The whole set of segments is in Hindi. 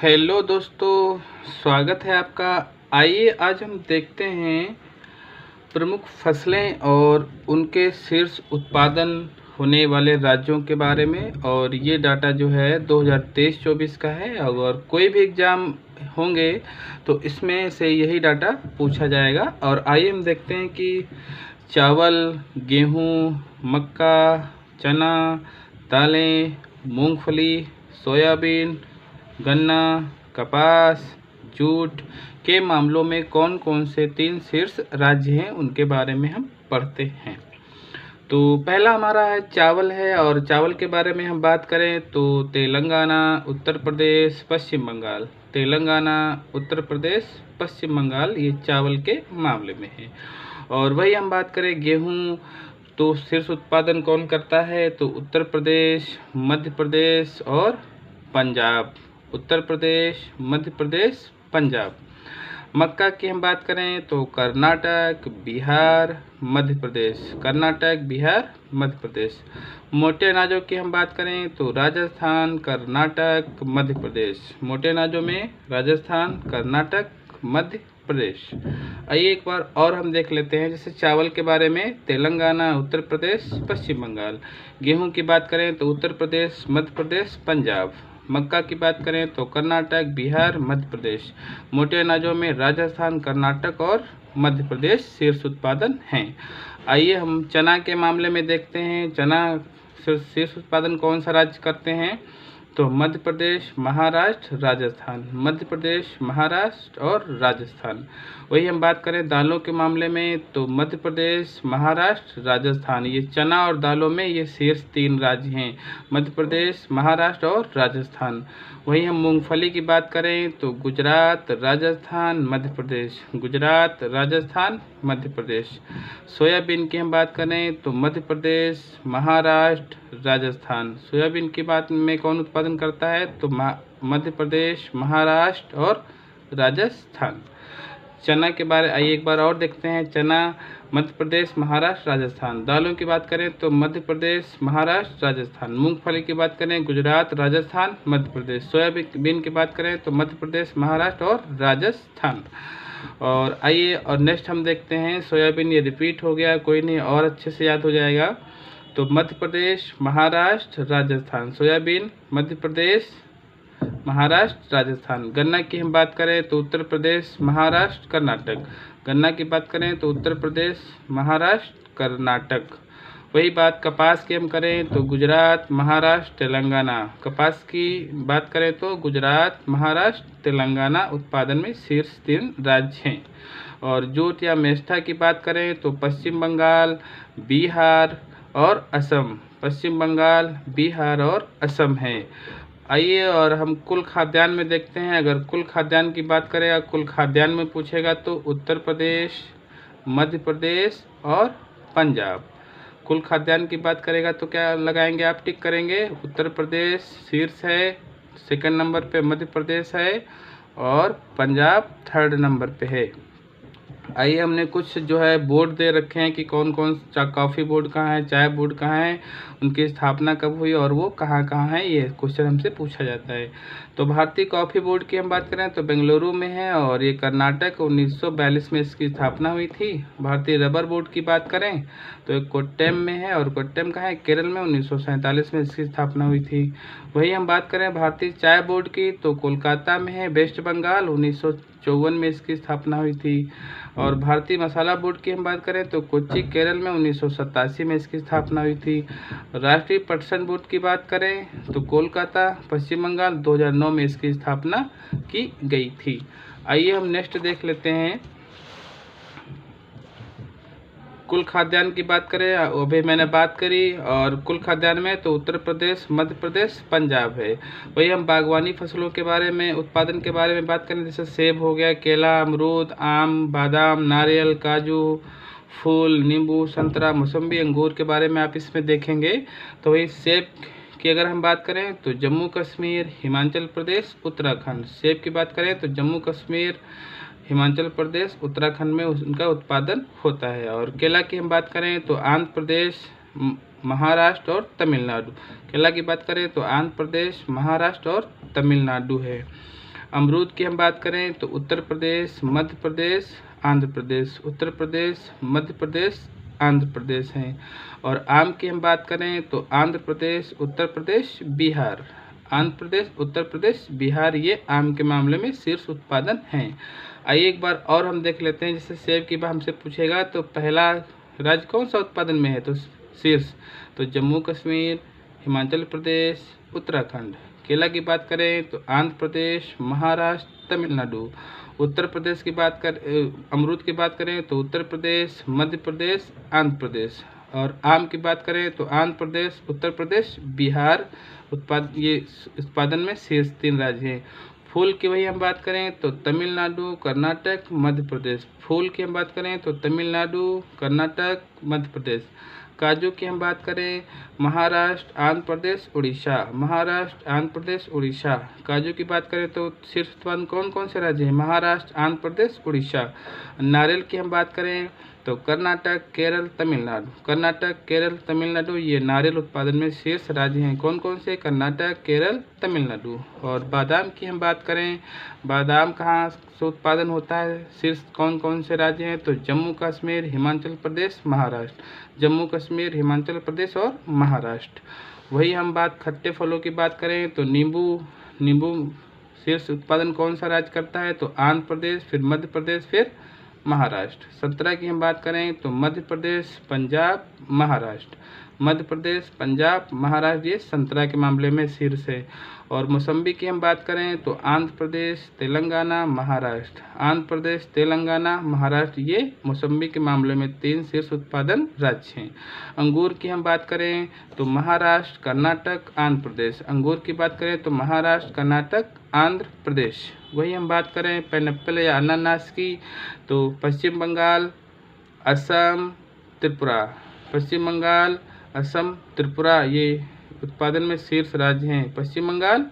हेलो दोस्तों, स्वागत है आपका। आइए आज हम देखते हैं प्रमुख फसलें और उनके शीर्ष उत्पादन होने वाले राज्यों के बारे में। और ये डाटा जो है 2023-24 का है। अगर कोई भी एग्ज़ाम होंगे तो इसमें से यही डाटा पूछा जाएगा। और आइए हम देखते हैं कि चावल, गेहूँ, मक्का, चना, दालें, मूंगफली, सोयाबीन, गन्ना, कपास, जूट के मामलों में कौन कौन से 3 शीर्ष राज्य हैं उनके बारे में हम पढ़ते हैं। तो पहला हमारा है चावल है। और चावल के बारे में हम बात करें तो तेलंगाना, उत्तर प्रदेश, पश्चिम बंगाल। तेलंगाना, उत्तर प्रदेश, पश्चिम बंगाल ये चावल के मामले में है। और वही हम बात करें गेहूँ, तो शीर्ष उत्पादन कौन करता है तो उत्तर प्रदेश, मध्य प्रदेश और पंजाब। उत्तर प्रदेश, मध्य प्रदेश, पंजाब। मक्का की हम बात करें तो कर्नाटक, बिहार, मध्य प्रदेश। कर्नाटक, बिहार, मध्य प्रदेश। मोटे अनाजों की हम बात करें तो राजस्थान, कर्नाटक, मध्य प्रदेश। मोटे अनाजों में राजस्थान, कर्नाटक, मध्य प्रदेश। आइए एक बार और हम देख लेते हैं। जैसे चावल के बारे में तेलंगाना, उत्तर प्रदेश, पश्चिम बंगाल। गेहूं की बात करें तो उत्तर प्रदेश, मध्य प्रदेश, पंजाब। मक्का की बात करें तो कर्नाटक, बिहार, मध्य प्रदेश। मोटे अनाजों में राजस्थान, कर्नाटक और मध्य प्रदेश शीर्ष उत्पादन हैं। आइए हम चना के मामले में देखते हैं। चना शीर्ष उत्पादन कौन सा राज्य करते हैं तो मध्य प्रदेश, महाराष्ट्र, राजस्थान। मध्य प्रदेश, महाराष्ट्र और राजस्थान। वही हम बात करें दालों के मामले में तो मध्य प्रदेश, महाराष्ट्र, राजस्थान। ये चना और दालों में ये शीर्ष 3 राज्य हैं, मध्य प्रदेश, महाराष्ट्र और राजस्थान। वही हम मूंगफली की बात करें तो गुजरात, राजस्थान, मध्य प्रदेश। गुजरात, राजस्थान, मध्य प्रदेश। सोयाबीन की हम बात करें तो मध्य प्रदेश, महाराष्ट्र, राजस्थान। सोयाबीन की बात में कौन उत्पादन करता है तो मध्य प्रदेश, महाराष्ट्र और राजस्थान। चना के बारे आइए एक बार और देखते हैं। चना मध्य प्रदेश, महाराष्ट्र, राजस्थान। दालों की बात करें तो मध्य प्रदेश, महाराष्ट्र, राजस्थान। मूंगफली की बात करें गुजरात, राजस्थान, मध्य प्रदेश। सोयाबीन की बात करें तो मध्य प्रदेश, महाराष्ट्र और राजस्थान। और आइए और नेक्स्ट हम देखते हैं सोयाबीन। ये रिपीट हो गया, कोई नहीं, और अच्छे से याद हो जाएगा। तो मध्य प्रदेश, महाराष्ट्र, राजस्थान। सोयाबीन मध्य प्रदेश, महाराष्ट्र, राजस्थान। गन्ना की हम बात करें तो उत्तर प्रदेश, महाराष्ट्र, कर्नाटक। गन्ना की बात करें तो उत्तर प्रदेश, महाराष्ट्र, कर्नाटक। वही बात कपास की हम करें तो गुजरात, महाराष्ट्र, तेलंगाना। कपास की बात करें तो गुजरात, महाराष्ट्र, तेलंगाना उत्पादन में शीर्ष 3 राज्य हैं। और जूट या मेस्टा की बात करें तो पश्चिम बंगाल, बिहार और असम। पश्चिम बंगाल, बिहार और असम है। आइए और हम कुल खाद्यान्न में देखते हैं। अगर कुल खाद्यान्न की बात करें या कुल खाद्यान्न में पूछेगा तो उत्तर प्रदेश, मध्य प्रदेश और पंजाब। कुल खाद्यान्न की बात करेगा तो क्या लगाएंगे आप, टिक करेंगे। उत्तर प्रदेश शीर्ष है, सेकंड नंबर पे मध्य प्रदेश है और पंजाब 3rd नंबर पे है। आइए हमने कुछ जो है बोर्ड दे रखे हैं कि कौन कौन सा कॉफ़ी बोर्ड कहाँ है, चाय बोर्ड कहाँ है, उनकी स्थापना कब हुई और वो कहाँ कहाँ है, ये क्वेश्चन हमसे पूछा जाता है। तो भारतीय कॉफ़ी बोर्ड की हम बात करें तो बेंगलुरु में है और ये कर्नाटक 1942 में इसकी स्थापना हुई थी। भारतीय रबर बोर्ड की बात करें तो एक कोट्टयम में है और कोट्टयम कहाँ है, केरल में 1947 में इसकी स्थापना हुई थी। वही हम बात करें भारतीय चाय बोर्ड की तो कोलकाता में है, वेस्ट बंगाल, 1954 में इसकी स्थापना हुई थी। और भारतीय मसाला बोर्ड की हम बात करें तो कोच्चि, केरल में 1987 में इसकी स्थापना हुई थी। राष्ट्रीय पटसन बोर्ड की बात करें तो कोलकाता, पश्चिम बंगाल, 2009 में इसकी स्थापना की गई थी। आइए हम नेक्स्ट देख लेते हैं। कुल खाद्यान्न की बात करें, अभी मैंने बात करी। और कुल खाद्यान्न में तो उत्तर प्रदेश, मध्य प्रदेश, पंजाब है। वही हम बागवानी फसलों के बारे में, उत्पादन के बारे में बात करें, जैसे सेब हो गया, केला, अमरूद, आम, बादाम, नारियल, काजू, फूल, नींबू, संतरा, मौसम्बी, अंगूर के बारे में आप इसमें देखेंगे। तो वही सेब की अगर हम बात करें तो जम्मू कश्मीर, हिमाचल प्रदेश, उत्तराखंड। सेब की बात करें तो जम्मू कश्मीर, हिमाचल प्रदेश, उत्तराखंड में उनका उत्पादन होता है। और केला की हम बात करें तो आंध्र प्रदेश, महाराष्ट्र और तमिलनाडु। केला की बात करें तो आंध्र प्रदेश, महाराष्ट्र और तमिलनाडु है। अमरूद की हम बात करें तो उत्तर प्रदेश, मध्य प्रदेश, आंध्र प्रदेश, उत्तर प्रदेश, मध्य प्रदेश, आंध्र प्रदेश हैं। और आम की हम बात करें तो आंध्र प्रदेश, उत्तर प्रदेश, बिहार, आंध्र प्रदेश, उत्तर प्रदेश, बिहार, ये आम के मामले में शीर्ष उत्पादन हैं। आइए एक बार और हम देख लेते हैं। जैसे सेब की बात हमसे पूछेगा तो पहला राज्य कौन सा उत्पादन में है, तो शीर्ष तो जम्मू कश्मीर, हिमाचल प्रदेश, उत्तराखंड। केला की बात करें तो आंध्र प्रदेश, महाराष्ट्र, तमिलनाडु। उत्तर प्रदेश की बात कर अमरूद की बात करें तो उत्तर प्रदेश, मध्य प्रदेश, आंध्र प्रदेश। और आम की बात करें तो आंध्र प्रदेश, उत्तर प्रदेश, बिहार ये उत्पादन में शीर्ष 3 राज्य हैं। फूल की वही हम बात करें तो तमिलनाडु, कर्नाटक, मध्य प्रदेश। फूल की हम बात करें तो तमिलनाडु, कर्नाटक, मध्य प्रदेश। काजू की हम बात करें महाराष्ट्र, आंध्र प्रदेश, उड़ीसा, महाराष्ट्र, आंध्र प्रदेश, उड़ीसा। काजू की बात करें तो शीर्ष उत्पादन कौन कौन से राज्य हैं, महाराष्ट्र, आंध्र प्रदेश, उड़ीसा। नारियल की हम बात करें तो कर्नाटक, केरल, तमिलनाडु, कर्नाटक, केरल, तमिलनाडु, ये नारियल उत्पादन में शीर्ष राज्य हैं। कौन कौन से, कर्नाटक, केरल, तमिलनाडु। और बादाम की हम बात करें, बादाम कहाँ से उत्पादन होता है, शीर्ष कौन कौन से राज्य हैं, तो जम्मू कश्मीर, हिमाचल प्रदेश, महाराष्ट्र, जम्मू कश्मीर, हिमाचल प्रदेश और महाराष्ट्र। वही हम बात खट्टे फलों की बात करें तो नींबू शीर्ष उत्पादन कौन सा राज्य करता है, तो आंध्र प्रदेश, फिर मध्य प्रदेश, फिर महाराष्ट्र। संतरा की हम बात करें तो मध्य प्रदेश, पंजाब, महाराष्ट्र, मध्य प्रदेश, पंजाब, महाराष्ट्र, ये संतरा के मामले में शीर्ष है। और मौसम्बी की हम बात करें तो आंध्र प्रदेश, तेलंगाना, महाराष्ट्र, आंध्र प्रदेश, तेलंगाना, महाराष्ट्र, ये मौसम्बी के मामले में 3 शीर्ष उत्पादन राज्य हैं। अंगूर की हम बात करें तो महाराष्ट्र, कर्नाटक, आंध्र प्रदेश। अंगूर की बात करें तो महाराष्ट्र, कर्नाटक, आंध्र प्रदेश। वही हम बात करें पाइनएप्पल या अनानास की तो पश्चिम बंगाल, असम, त्रिपुरा, पश्चिम बंगाल, असम, त्रिपुरा, ये उत्पादन में शीर्ष राज्य हैं। पश्चिम बंगाल,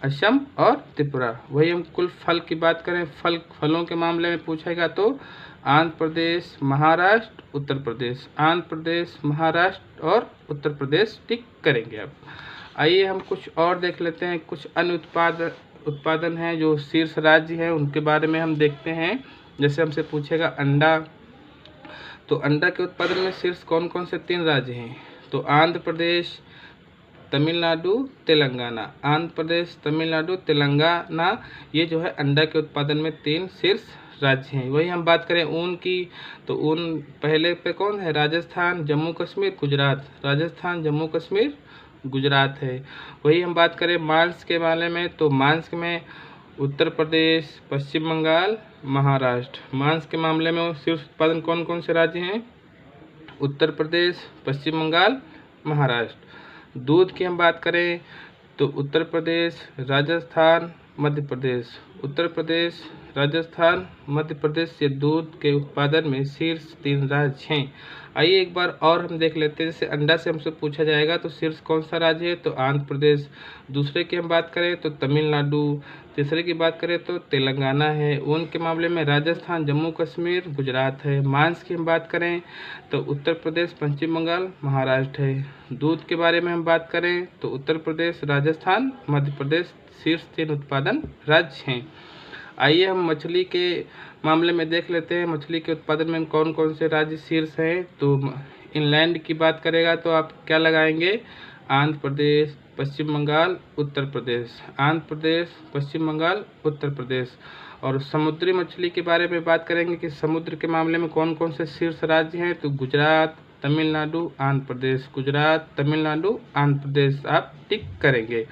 असम और त्रिपुरा। वही हम कुल फल की बात करें, फलों के मामले में पूछेगा तो आंध्र प्रदेश, महाराष्ट्र, उत्तर प्रदेश, आंध्र प्रदेश, महाराष्ट्र और उत्तर प्रदेश टिक करेंगे। अब आइए हम कुछ और देख लेते हैं। कुछ अन्य उत्पादन हैं जो शीर्ष राज्य हैं, उनके बारे में हम देखते हैं। जैसे हमसे पूछेगा अंडा, तो अंडा के उत्पादन में शीर्ष कौन कौन से 3 राज्य हैं, तो आंध्र प्रदेश, तमिलनाडु, तेलंगाना, आंध्र प्रदेश, तमिलनाडु, तेलंगाना, ये जो है अंडा के उत्पादन में 3 शीर्ष राज्य हैं। वही हम बात करें ऊन की तो ऊन पहले पे कौन है, राजस्थान, जम्मू कश्मीर, गुजरात, राजस्थान, जम्मू कश्मीर, गुजरात है। वही हम बात करें मांस के बारे में तो मांस में उत्तर प्रदेश, पश्चिम बंगाल, महाराष्ट्र। मांस के मामले में शीर्ष उत्पादन कौन कौन से राज्य हैं, उत्तर प्रदेश, पश्चिम बंगाल, महाराष्ट्र। दूध की हम बात करें तो उत्तर प्रदेश, राजस्थान, मध्य प्रदेश, उत्तर प्रदेश, राजस्थान, मध्य प्रदेश, ये दूध के उत्पादन में शीर्ष 3 राज्य हैं। आइए एक बार और हम देख लेते हैं। जैसे अंडा से हमसे पूछा जाएगा तो शीर्ष कौन सा राज्य है, तो आंध्र प्रदेश। दूसरे की हम बात करें तो तमिलनाडु। तीसरे की बात करें तो तेलंगाना है। ऊन के मामले में राजस्थान, जम्मू कश्मीर, गुजरात है। मांस की हम बात करें तो उत्तर प्रदेश, पश्चिम बंगाल, महाराष्ट्र है। दूध के बारे में हम बात करें तो उत्तर प्रदेश, राजस्थान, मध्य प्रदेश, शीर्ष 3 उत्पादन राज्य हैं। आइए हम मछली के मामले में देख लेते हैं। मछली के उत्पादन में कौन कौन से राज्य शीर्ष हैं, तो इनलैंड की बात करेगा तो आप क्या लगाएंगे, आंध्र प्रदेश, पश्चिम बंगाल, उत्तर प्रदेश, आंध्र प्रदेश, पश्चिम बंगाल, उत्तर प्रदेश। और समुद्री मछली के बारे में बात करेंगे कि समुद्र के मामले में कौन कौन से शीर्ष राज्य हैं, तो गुजरात, तमिलनाडु, आंध्र प्रदेश, गुजरात, तमिलनाडु, आंध्र प्रदेश आप टिक करेंगे।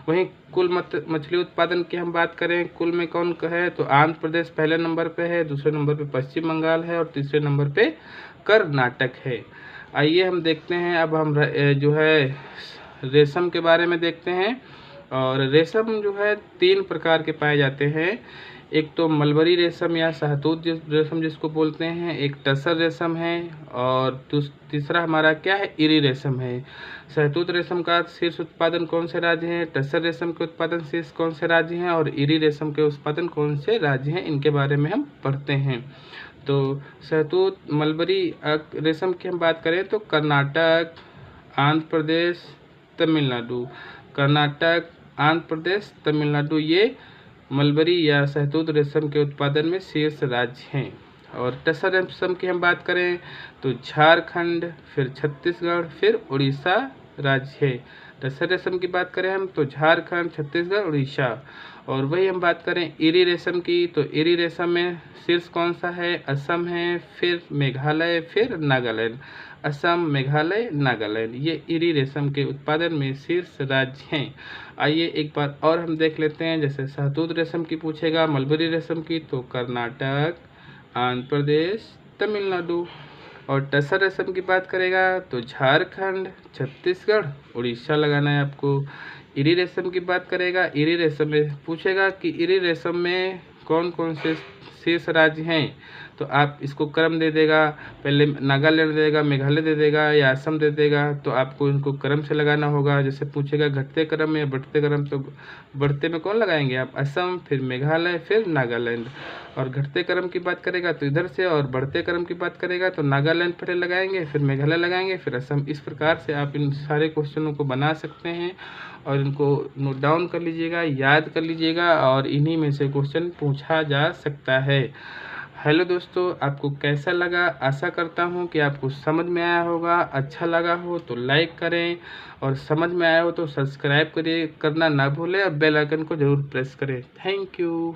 वहीं कुल मछली उत्पादन की हम बात करें, कुल में कौन है, तो आंध्र प्रदेश पहले नंबर पे है, दूसरे नंबर पे पश्चिम बंगाल है और तीसरे नंबर पे कर्नाटक है। आइए हम देखते हैं अब हम जो है रेशम के बारे में देखते हैं। और रेशम जो है 3 प्रकार के पाए जाते हैं। एक तो मलबरी रेशम या शहतूत रेशम जिसको बोलते हैं, एक टसर रेशम है और तीसरा हमारा क्या है, इरी रेशम है। शहतूत रेशम का शीर्ष उत्पादन कौन से राज्य हैं, टसर रेशम के उत्पादन शीर्ष कौन से राज्य हैं और इरी रेशम के उत्पादन कौन से राज्य हैं, इनके बारे में हम पढ़ते हैं। तो शहतूत मलबरी रेशम की हम बात करें तो कर्नाटक, आंध्र प्रदेश, तमिलनाडु, कर्नाटक, आंध्र प्रदेश, तमिलनाडु, ये मलबरी या शहतूत रेशम के उत्पादन में शीर्ष राज्य हैं। और टसर रेशम की हम बात करें तो झारखंड, फिर छत्तीसगढ़, फिर उड़ीसा राज्य है। टसर रेशम की बात करें हम तो झारखंड, छत्तीसगढ़, उड़ीसा। और वही हम बात करें इरी रेशम की तो इरी रेशम में शीर्ष कौन सा है? असम है, फिर मेघालय, फिर नागालैंड। असम, मेघालय, नागालैंड, ये इरी रेशम के उत्पादन में शीर्ष राज्य हैं। आइए एक बार और हम देख लेते हैं। जैसे शहतूत रेशम की पूछेगा, मलबरी रेशम की तो कर्नाटक, आंध्र प्रदेश, तमिलनाडु। और टसर रेशम की बात करेगा तो झारखंड, छत्तीसगढ़, उड़ीसा लगाना है आपको। इरी रेशम की बात करेगा, इरी रेशम में पूछेगा कि इरी रेशम में कौन कौन से शेष राज्य हैं, तो आप इसको क्रम दे देगा, पहले नागालैंड दे देगा, मेघालय दे देगा या असम दे देगा, तो आपको इनको क्रम से लगाना होगा। जैसे पूछेगा घटते क्रम में या बढ़ते क्रम, तो बढ़ते में कौन लगाएंगे आप? असम, फिर मेघालय, फिर नागालैंड। और घटते क्रम की बात करेगा तो इधर से, और बढ़ते क्रम की बात करेगा तो नागालैंड पहले लगाएंगे, फिर मेघालय लगाएंगे, फिर असम। इस प्रकार से आप इन सारे क्वेश्चनों को बना सकते हैं और इनको नोट डाउन कर लीजिएगा, याद कर लीजिएगा, और इन्हीं में से क्वेश्चन पूछा जा सकता है। हेलो दोस्तों, आपको कैसा लगा? आशा करता हूँ कि आपको समझ में आया होगा। अच्छा लगा हो तो लाइक करें, और समझ में आया हो तो सब्सक्राइब करिए, करना ना भूलें, और बेल आइकन को ज़रूर प्रेस करें। Thank you.